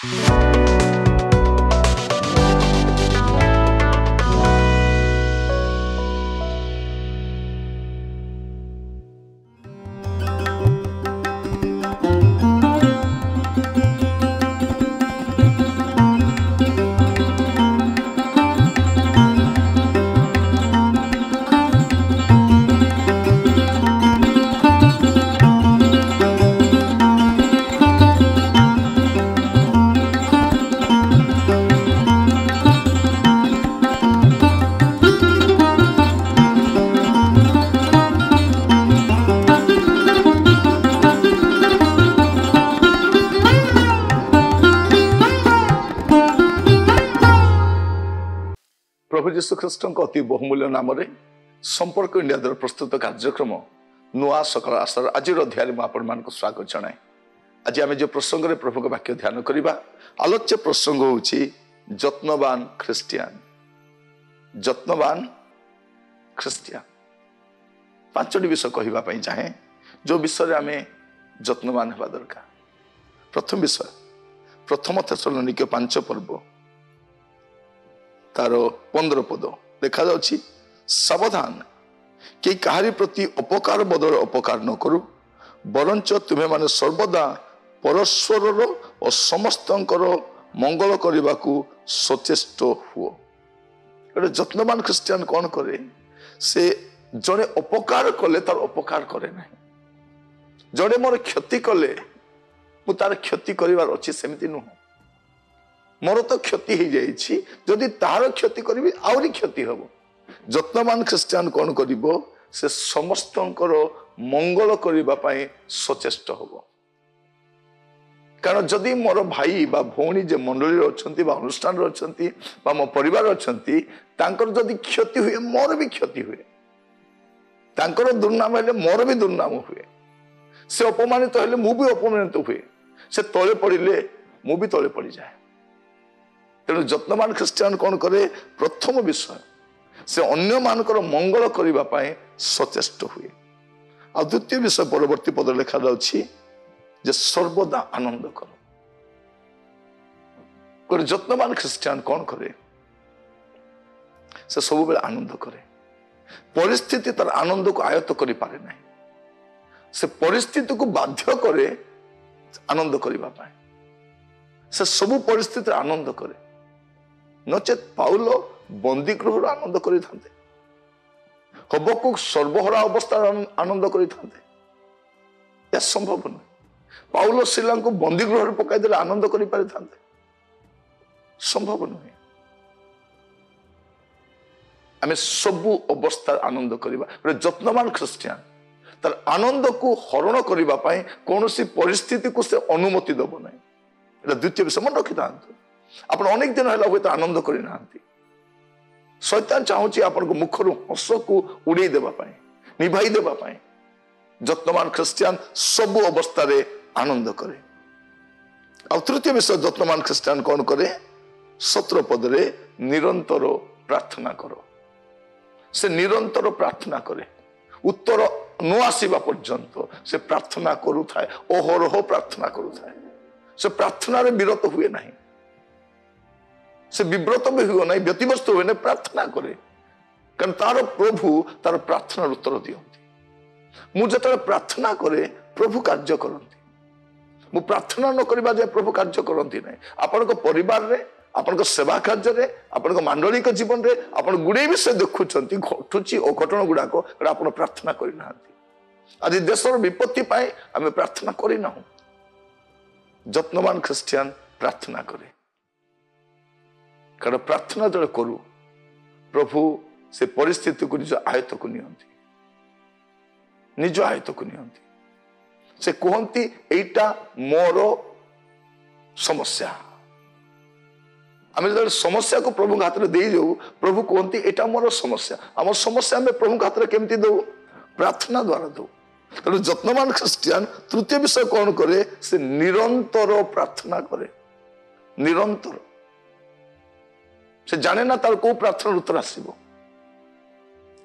प्रभु जीशु ख्रीष्ट अति बहुमूल्य नाम संपर्क इंडिया द्वारा प्रस्तुत कार्यक्रम नुआ सकाल आशार आज अध्याय में आपण मान स्वागत जनाए। आज आम जो प्रसंग में प्रभु वाक्य ध्यान करवा आलोच्य प्रसंग हूँ जत्नवान ख्रिस्टियान। जत्नवान ख्रिस्टियान पांचटी विषय कहवाई चाहे जो विषय आम जत्नवान हवा दरकार। प्रथम विषय प्रथम थेसलोनिके 5 पर्व तार 15 पद देखा जाउछि सावधान कि कहारी प्रति अपकार बदल अपकार न करू बरंच तुम्हें माने सर्वदा परस्पर और समस्तंकर मंगल करने को सचेष्ट हुओ। गोटे जत्नवान ख्रिस्टियान कौन करे से जड़े अपकार कले तार अपकार करे ना जड़े मोर क्षति कले मु तार क्षति करिवार अछि सेमिति नुह मोर तो क्षति हो जाइछि जदि तार क्षति करी आउरी क्षति हम। जत्नवान ख्रिस्टियान कौन करिवो से समस्तंकर मंगल करिबा पई सचेष्ट होबो। कारण जदि मोर भाई बा भौणी जे मंडली अछंती बा अनुष्ठान रे अछंती बा मो परिवार अछंती तांकर जदि क्षति हुए मोर भी क्षति हुए तांकर दुर्नाम हेले मोर भी दुर्नाम हुए से अपमानित हेले मु भी अपमानित हुए से तळे पड़िले मु भी तळे पड़ी जाए। तेणु जत्नवान ख्रिस्टियान कौन करे प्रथम विषय से अन्य मानकर मंगल करिबा पई सचेष्ट हुए। आ द्वितीय विषय परवर्ती पद लिखा जाउछि जे सर्वदा आनंद करो। कोन जत्नवान ख्रिस्टियान कौन करे से सब बेले आनंद करे। परिस्थिति तार आनंद को आयत्त करि पारे नहीं से परिस्थिति को बाध्य करे आनंद करिबा पई से सब परिस्थिति आनंद करे नचेत पाउल बंदी गृह आनंद करि थांते हबकु सर्वहरा अवस्था आनंद करि थांते या संभव नहीं। पाउल शिला को बंदी गृह पकाई देले आनंद करि पारि थांते संभव नहीं। आमे सबु अवस्था आनंद करिबा जत्नवान ख्रिस्टियान तार आनंद को हरण करिबा पई कोनोसी परिस्थिति को से अनुमति दबो नहीं। एटा द्वितीय विषय मन रखि थांतु। आपण अनेक दिन हला होय आनंद करि नांती शैतान चाहूची आपण को मुखरु हस को उड़े देबा पई निभाई देबा पई। जत्नवान ख्रिस्टियान सब अवस्था रे आनंद करे। आ तृतीय विषय जत्नवान ख्रिस्टियान कौन करे 17 पद रे निरंतर प्रार्थना करो। से निरंतर प्रार्थना करे उत्तर न आसीबा पर्यंत से प्रार्थना करू थाए ओहरह प्रार्थना करू थाए से प्रार्थना रे विरत हुए नहीं से विव्रत भी हुए नहीं व्यतिव्यस्त हुए नहीं प्रार्थना करे कारण तार प्रभु तार प्रार्थना उत्तर दियंती। मु जतले प्रार्थना करे प्रभु कार्य करंती मु प्रार्थना न करबा जे प्रभु कार्य करंती नहीं। आपन को परिवार रे आपन को सेवा कार्य रे आपन को मांडलिक जीवन रे आपन गुडे विषय देखुचंती घटुची अघटन गुडा को आपन प्रार्थना करि नांती। आज देशर विपत्ति पाए आमे प्रार्थना करि ना। जत्नवान ख्रिस्टियान प्रार्थना करे कारण प्रार्थना जब करू प्रभु से परिस्थिति को निज आयत्त को नियंती निज आयत्त को नियंती से कहती एटा मोर समस्या। आम जो समस्या को प्रभु हाथ में दे जाऊ प्रभु कहती एटा मोर समस्या आम समस्या आम प्रभु हाथ में केमती दऊ प्रार्थना द्वारा दऊ। तेणु जत्नवान ख्रिस्टियान तृतीय विषय कौन करे से निरंतर प्रार्थना करे। निरंतर से जाने ना तार को प्रार्थना उत्तर आसब।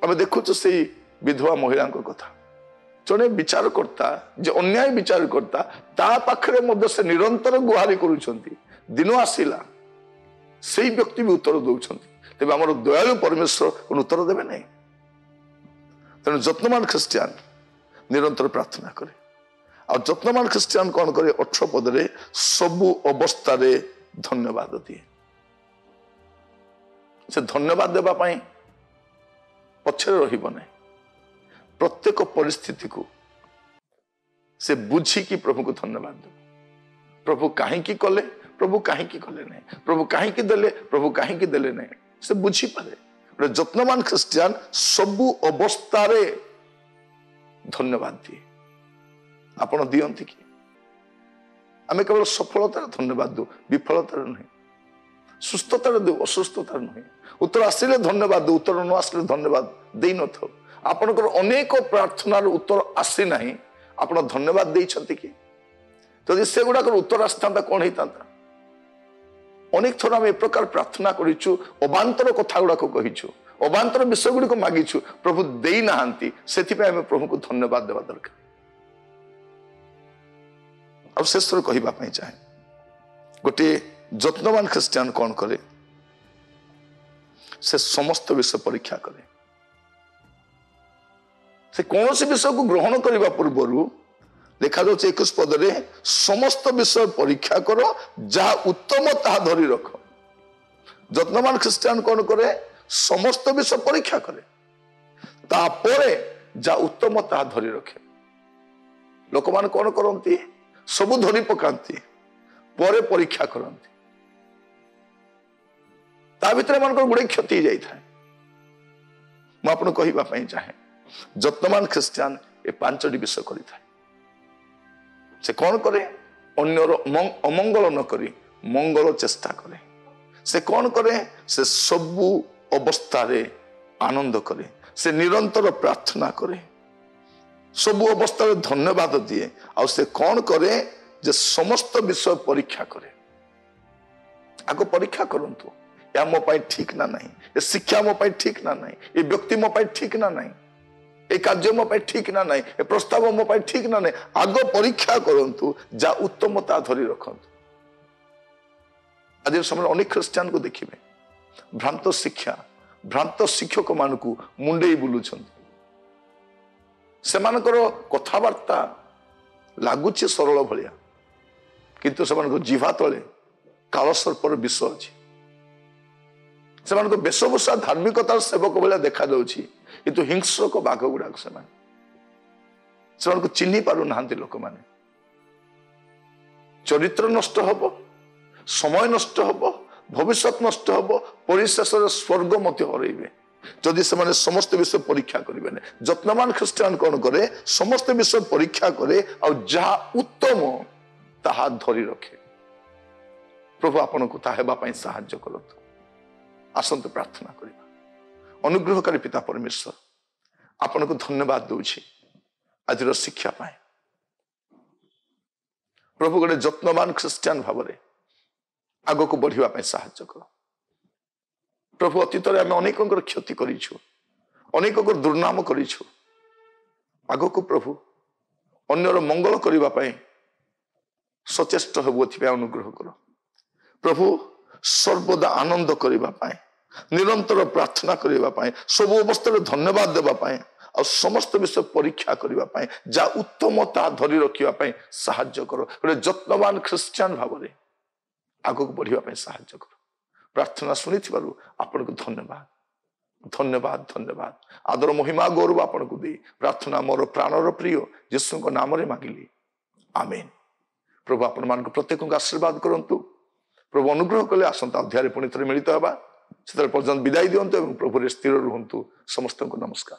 आम देखु से विधवा महिला कथा जड़े विचारकर्ता जे अन्याय विचारकर्ता ता पाखरे मध्य से निरंतर गुहारी करुछंती दिन आसला से व्यक्ति भी उत्तर दौरान तेज आम दयालु परमेश्वर कौन उत्तर देवे ना तेणु जत्नवान ख्रिस्टियान निरंतर प्रार्थना करे आ जत्नवान ख्रिस्टियान कौन करे 18 पदरे सबु अवस्था धन्यवाद दिए से धन्यवाद देवा पछरे रहिबो नै प्रत्येक परिस्थिति को से बुझी कि प्रभु को धन्यवाद दे प्रभु कहीं कले प्रभु कहीं कले नहीं प्रभु कहीं देले प्रभु कहीं देले नहीं से बुझी पारे जत्नवान ख्रिस्टियान सबु अवस्था धन्यवाद दिए आपण दियंती कि आम केवल सफलतार धन्यवाद दो विफलतार नहीं सुस्थतार दो असुस्थतार नहीं उत्तर आसिले धन्यवाद दो उत्तर न आसिले धन्यवाद दे न थो आपनकर अनेक प्रार्थनार उत्तर आसी नहीं आपण धन्यवाद देइछंती कि जदि से गुडा उत्तर आसता कौन होता अनेक थर आम ए प्रकार प्रार्थना करिछु अबांतर कथा गुडा कहिछु अबांतर विषय गुडी को मागिछु प्रभु देई नाहंती सेथि पे आम प्रभु को धन्यवाद देवा दरकार अब शेष थर कहिबा पई चाहे गोटे जत्नवान ख्रिस्टियान कौन करे से समस्त विषय परीक्षा करे से कौन सी विषय को ग्रहण करने पूर्व लिखा जाऊँ 21 पदरे समस्त विषय परीक्षा करो जहा उत्तम ता धरी रख जत्नवान ख्रिस्टियान कौन करे समस्त विषय परीक्षा करे तापरे जहा उत्तम ता धरी रखे लोक मान कौन करती सबू धरी पकाती परे परीक्षा करती ता भीतर मान गुड़े क्षति जाए मुझे कहवाई चाहे जत्नवान ख्रिस्टियान ए 5टी विषय करें से कौन करे अन्यर अमंगल न करी मंगल चेष्टा करे से कौन करे से सबु अवस्था आनंद करे से निरंतर प्रार्थना करे सबु अवस्था धन्यवाद दिए आ से कौन करे जे समस्त विषय परीक्षा करे आगो परीक्षा करंतु या मो पाई ठीक ना नहीं ये शिक्षा मो पाई ठीक ना नहीं ये व्यक्ति मो पाई ठीक ना नहीं ए कार्य मो पाई ठीक ना नहीं ए प्रस्ताव मो पाई ठीक ना नहीं आगो परीक्षा करंतु जा उत्तमता धरी रखंतु आज समय अनेक ख्रिस्टियान को देखिबे भ्रांत शिक्षा भ्रांत शिक्षक मान को मुंडे बुलुछंती सेमानकर कथबार्ता लगुच सरल भाया किंतु से जीवा तले कालसर्पर विष अच्छी से वेशभूषा धार्मिकतार सेवक भाया देखा जाउछि किंतु हिंसक बाघ गुड़ाक से चिन्ह पारु ना लोक माने चरित्र नष्ट हब समय नष्ट हब भविष्य नष्ट हब परिशेष स्वर्ग मत हरइबे जदि से समस्त विषय परीक्षा करेंगे जत्नवान ख्रिस्टियान कौन करे समस्त विषय परीक्षा करे और जहा उत्तम ताहा धरी रखे प्रभु आपन को ताहेबा साहाय्य करतु आसंत प्रार्थना करबा अनुग्रहकारी पिता परमेश्वर आपन को धन्यवाद दूची आज शिक्षा पाए प्रभु गोटे जत्नवान ख्रिस्टियान भाव में आग को बढ़ापी साहाय्य कर प्रभु अतीत आम अनेक क्षति करूँ अनेक दुर्नाम करूँ आग को प्रभु अन्यर मंगल करने सचेष्ट हबु अनुग्रह कर प्रभु सर्वदा आनंद करने निरंतर प्रार्थना करने सब अवस्था धन्यवाद देवाई और समस्त विषय परीक्षा करने जा उत्तमता धरी रखापी साहाय्य कर गोटे जत्नवान ख्रिस्टियान भाव में आग को बढ़ापी साहाय्य कर प्रार्थना शुणी आपन को धन्यवाद धन्यवाद धन्यवाद आदर महिमा गौरव आपन को दे प्रार्थना मोर प्राणर प्रिय यीशु को नाम रे मांगिली आमेन प्रभु आपण मान प्रत्येक को आशीर्वाद करंतु प्रभु अनुग्रह कले आसंता अध्याय पुणी थे मिलित होगा से पर्यंत विदाय दिंतु प्रभु स्थिर रुहतु समस्त को नमस्कार।